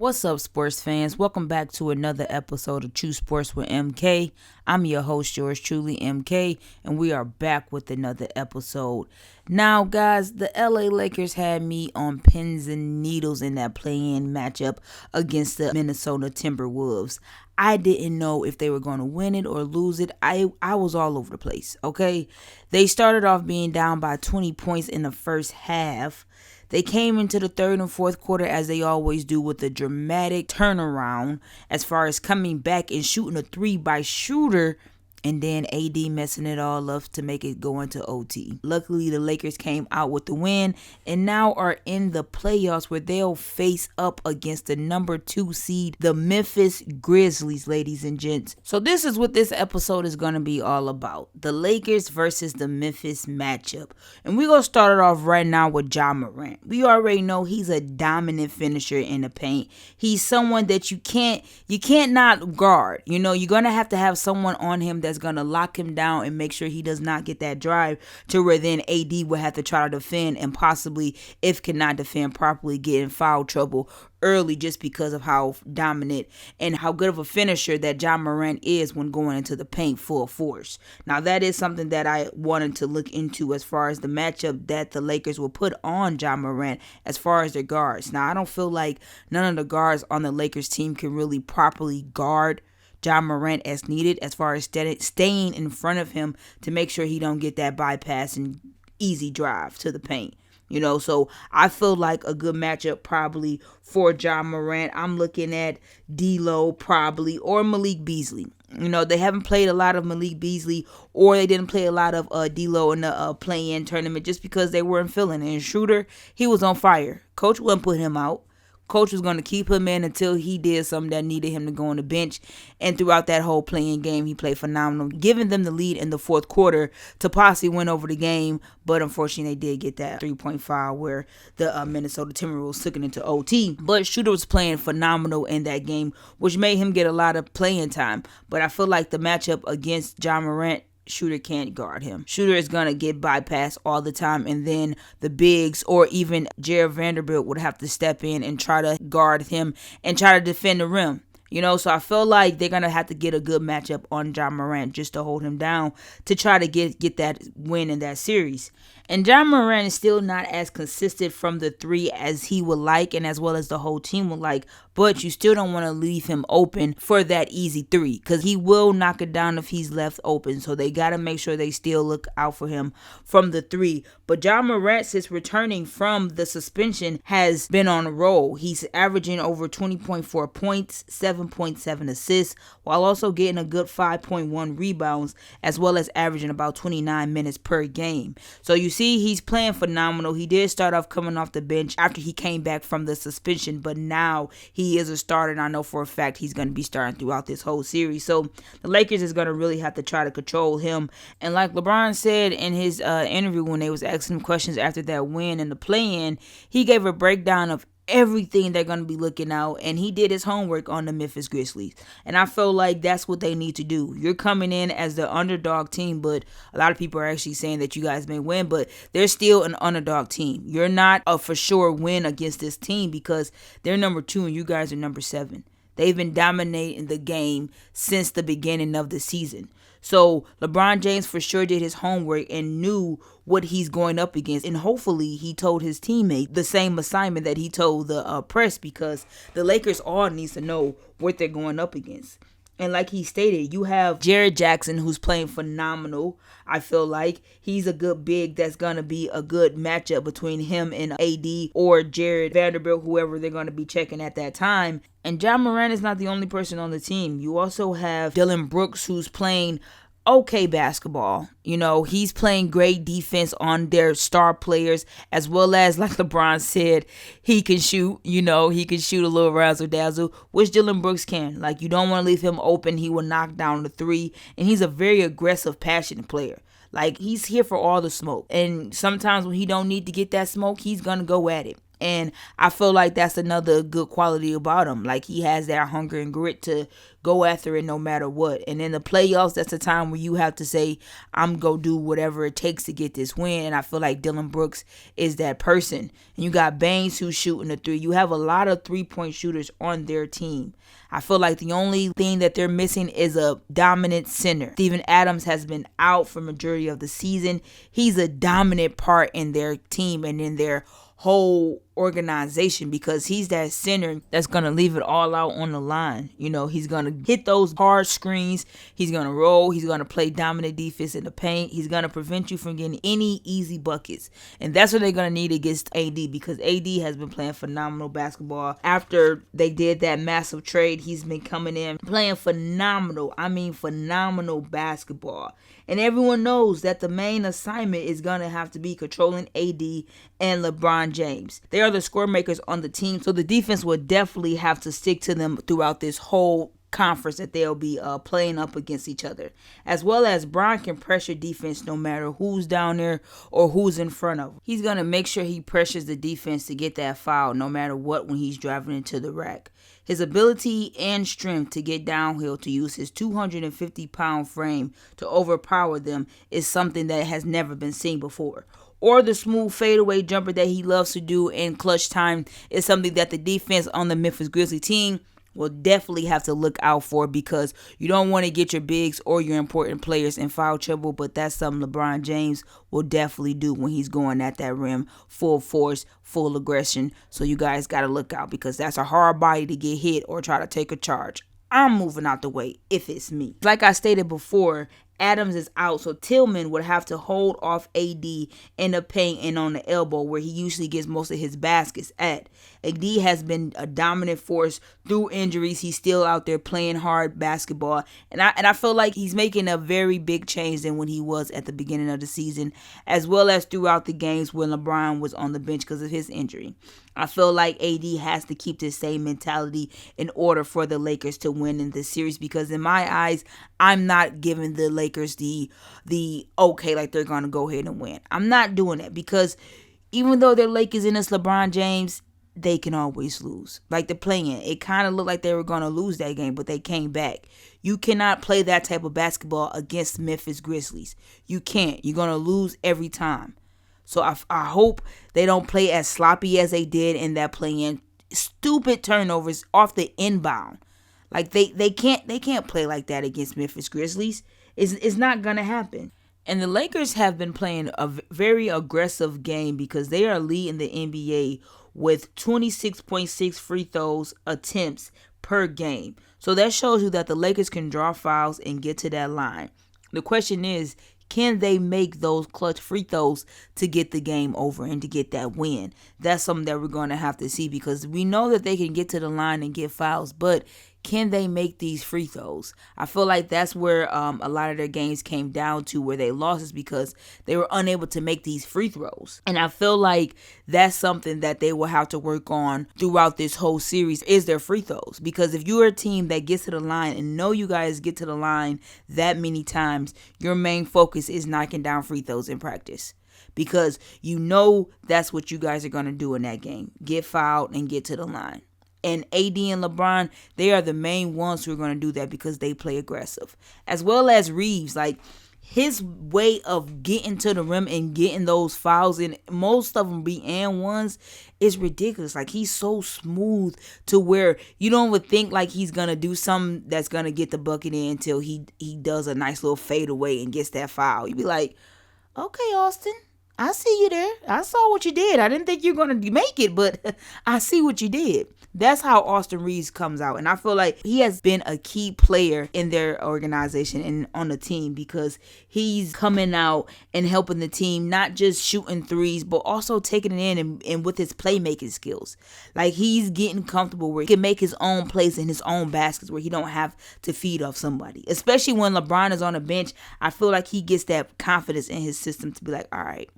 What's up, sports fans? Welcome back to another episode of True Sports with MK. I'm your host, yours truly, MK, and we are back with another episode. Now, guys, the LA Lakers had me on pins and needles in that play-in matchup against the Minnesota Timberwolves. I didn't know if they were going to win it or lose it. I was all over the place, okay? They started off being down by 20 points in the first half. They came into the third and fourth quarter as they always do with a dramatic turnaround as far as coming back and shooting a three by Shooter, and then AD messing it all up to make it go into OT. Luckily, the Lakers came out with the win and now are in the playoffs where they'll face up against the number 2 seed, the Memphis Grizzlies, ladies and gents. So this is what this episode is going to be all about. The Lakers versus the Memphis matchup. And we're going to start it off right now with Ja Morant. We already know he's a dominant finisher in the paint. He's someone that you can't not guard. You know, you're going to have someone on him that's going to lock him down and make sure he does not get that drive to where then AD will have to try to defend and possibly, if cannot defend properly, get in foul trouble early just because of how dominant and how good of a finisher that Ja Morant is when going into the paint full force. Now, that is something that I wanted to look into as far as the matchup that the Lakers will put on Ja Morant as far as their guards. Now, I don't feel like none of the guards on the Lakers team can really properly guard Ja Morant as needed as far as staying in front of him to make sure he don't get that bypass and easy drive to the paint. You know, so I feel like a good matchup probably for Ja Morant. I'm looking at D'Lo probably or Malik Beasley. You know, they haven't played a lot of Malik Beasley or they didn't play a lot of D'Lo in the play-in tournament just because they weren't feeling it. And Shooter, he was on fire. Coach wouldn't put him out. Coach was going to keep him in until he did something that needed him to go on the bench. And throughout that whole playing game, he played phenomenal, giving them the lead in the fourth quarter to possibly win over the game. But unfortunately, they did get that 3-point foul where the Minnesota Timberwolves took it into OT. But Shooter was playing phenomenal in that game, which made him get a lot of playing time. But I feel like the matchup against Ja Morant, Shooter can't guard him. Shooter is going to get bypassed all the time, and then the bigs or even Jared Vanderbilt would have to step in and try to guard him and try to defend the rim. You know, so I feel like they're going to have to get a good matchup on Ja Morant just to hold him down to try to get that win in that series. And Ja Morant is still not as consistent from the three as he would like and as well as the whole team would like. But you still don't want to leave him open for that easy three because he will knock it down if he's left open. So they got to make sure they still look out for him from the three. But Ja Morant, since returning from the suspension, has been on a roll. He's averaging over 20.4 points, 7.7 assists, while also getting a good 5.1 rebounds, as well as averaging about 29 minutes per game. So you see, he's playing phenomenal. He did start off coming off the bench after he came back from the suspension, but now he is a starter, and I know for a fact he's going to be starting throughout this whole series. So the Lakers is going to really have to try to control him. And like LeBron said in his interview when they was asking him questions after that win in the play-in, he gave a breakdown of everything they're going to be looking out, and he did his homework on the Memphis Grizzlies. And I feel like that's what they need to do. You're coming in as the underdog team, but a lot of people are actually saying that you guys may win, but they're still an underdog team. You're not a for sure win against this team because they're number 2 and you guys are number 7. They've been dominating the game since the beginning of the season. So LeBron James for sure did his homework and knew what he's going up against. And hopefully he told his teammate the same assignment that he told the press, because the Lakers all needs to know what they're going up against. And like he stated, you have Jared Jackson, who's playing phenomenal. I feel like he's a good big that's going to be a good matchup between him and AD or Jared Vanderbilt, whoever they're going to be checking at that time. And Ja Morant is not the only person on the team. You also have Dillon Brooks, who's playing okay basketball. You know, he's playing great defense on their star players, as well as, like LeBron said, he can shoot. You know, he can shoot a little razzle dazzle, which Dillon Brooks can. Like, you don't want to leave him open. He will knock down the three, and he's a very aggressive, passionate player. Like, he's here for all the smoke, and sometimes when he don't need to get that smoke, he's gonna go at it. And I feel like that's another good quality about him. Like, he has that hunger and grit to go after it no matter what. And in the playoffs, that's a time where you have to say, I'm going to do whatever it takes to get this win. And I feel like Dillon Brooks is that person. And you got Baines who's shooting the three. You have a lot of three-point shooters on their team. I feel like the only thing that they're missing is a dominant center. Steven Adams has been out for majority of the season. He's a dominant part in their team and in their whole organization, because he's that center that's going to leave it all out on the line. You know, he's going to hit those hard screens. He's going to roll. He's going to play dominant defense in the paint. He's going to prevent you from getting any easy buckets. And that's what they're going to need against AD, because AD has been playing phenomenal basketball. After they did that massive trade, he's been coming in playing phenomenal. I mean, phenomenal basketball. And everyone knows that the main assignment is going to have to be controlling AD and LeBron James. They are the score makers on the team, so the defense will definitely have to stick to them throughout this whole conference that they'll be playing up against each other. As well as Bron can pressure defense no matter who's down there or who's in front of him. He's going to make sure he pressures the defense to get that foul no matter what when he's driving into the rack. His ability and strength to get downhill, to use his 250-pound frame to overpower them, is something that has never been seen before. Or the smooth fadeaway jumper that he loves to do in clutch time is something that the defense on the Memphis Grizzlies team will definitely have to look out for, because you don't want to get your bigs or your important players in foul trouble, but that's something LeBron James will definitely do when he's going at that rim full force, full aggression. So you guys got to look out, because that's a hard body to get hit or try to take a charge. I'm moving out the way if it's me. Like I stated before, Adams is out, so Tillman would have to hold off AD in the paint and on the elbow, where he usually gets most of his baskets at. AD has been a dominant force through injuries. He's still out there playing hard basketball, and I feel like he's making a very big change than when he was at the beginning of the season, as well as throughout the games when LeBron was on the bench because of his injury. I feel like AD has to keep this same mentality in order for the Lakers to win in this series, because in my eyes, I'm not giving the Lakers the okay, like they're going to go ahead and win. I'm not doing that, because even though they're Lakers and it's LeBron James, they can always lose. Like the play-in, it kind of looked like they were going to lose that game, but they came back. You cannot play that type of basketball against Memphis Grizzlies. You can't. You're going to lose every time. So I hope they don't play as sloppy as they did in that play-in. Stupid turnovers off the inbound. Like they can't play like that against Memphis Grizzlies. It's not gonna happen. And the Lakers have been playing a very aggressive game, because they are leading the NBA with 26.6 free throws attempts per game. So that shows you that the Lakers can draw fouls and get to that line. The question is, can they make those clutch free throws to get the game over and to get that win? That's something that we're going to have to see, because we know that they can get to the line and get fouls, but can they make these free throws? I feel like that's where a lot of their games came down to, where they lost, is because they were unable to make these free throws. And I feel like that's something that they will have to work on throughout this whole series, is their free throws. Because if you're a team that gets to the line and know you guys get to the line that many times, your main focus is knocking down free throws in practice. Because you know that's what you guys are going to do in that game. Get fouled and get to the line. And AD and LeBron, they are the main ones who are going to do that, because they play aggressive. As well as Reeves, like his way of getting to the rim and getting those fouls, and most of them be and ones, is ridiculous. Like, he's so smooth to where you don't even think like he's going to do something that's going to get the bucket in until he does a nice little fadeaway and gets that foul. You be like, okay, Austin, I see you there. I saw what you did. I didn't think you were going to make it, but I see what you did. That's how Austin Reeves comes out. And I feel like he has been a key player in their organization and on the team, because he's coming out and helping the team, not just shooting threes, but also taking it in and with his playmaking skills. Like, he's getting comfortable where he can make his own plays in his own baskets, where he don't have to feed off somebody. Especially when LeBron is on the bench, I feel like he gets that confidence in his system to be like, all right,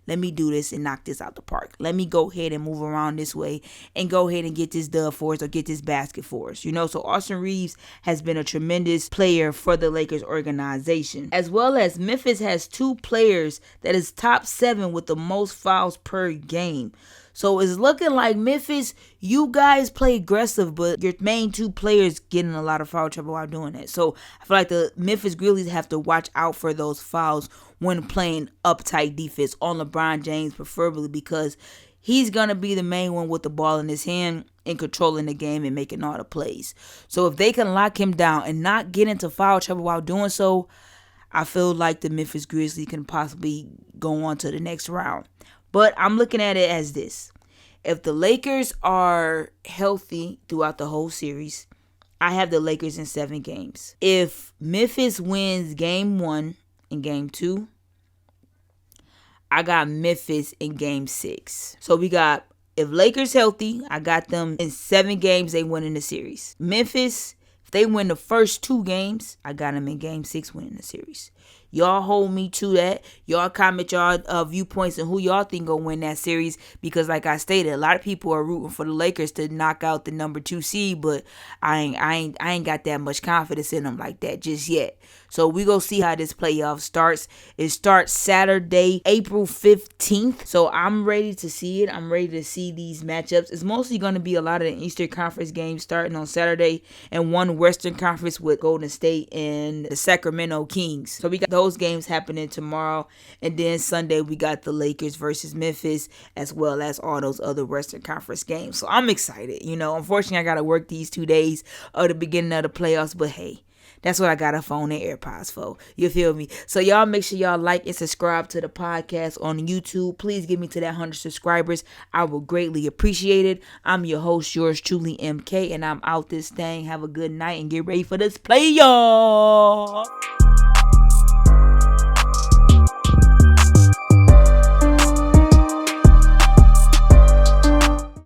let me do this and knock this out the park. Let me go ahead and move around this way and go ahead and get this dub for us or get this basket for us. You know, so Austin Reeves has been a tremendous player for the Lakers organization. As well as Memphis has two players that is top 7 with the most fouls per game. So it's looking like Memphis, you guys play aggressive, but your main two players getting a lot of foul trouble while doing that. So I feel like the Memphis Grizzlies have to watch out for those fouls when playing uptight defense on LeBron James, preferably, because he's going to be the main one with the ball in his hand and controlling the game and making all the plays. So if they can lock him down and not get into foul trouble while doing so, I feel like the Memphis Grizzlies can possibly go on to the next round. But I'm looking at it as this. If the Lakers are healthy throughout the whole series, I have the Lakers in 7 games. If Memphis wins game 1 and game 2, I got Memphis in game 6. So we got, if Lakers healthy, I got them in 7 games, they win in the series. Memphis, if they win the first 2 games, I got them in game 6 winning the series. Y'all hold me to that. Y'all comment y'all viewpoints and who y'all think gonna win that series, because like I stated, a lot of people are rooting for the Lakers to knock out the number 2 seed, but I ain't got that much confidence in them like that just yet. So we go see how this playoff starts. It starts Saturday, April 15th. So I'm ready to see it. I'm ready to see these matchups. It's mostly going to be a lot of the Eastern Conference games starting on Saturday, and one Western Conference with Golden State and the Sacramento Kings. So we got those games happening tomorrow, and then Sunday we got the Lakers versus Memphis, as well as all those other Western Conference games. So I'm excited. Unfortunately I got to work these 2 days of the beginning of the playoffs, but hey, that's what I got a phone and AirPods for. You feel me? So y'all make sure y'all like and subscribe to the podcast on YouTube. Please get me to that 100 subscribers. I will greatly appreciate it. I'm your host, yours truly, MK, and I'm out this thing. Have a good night and get ready for this playoff.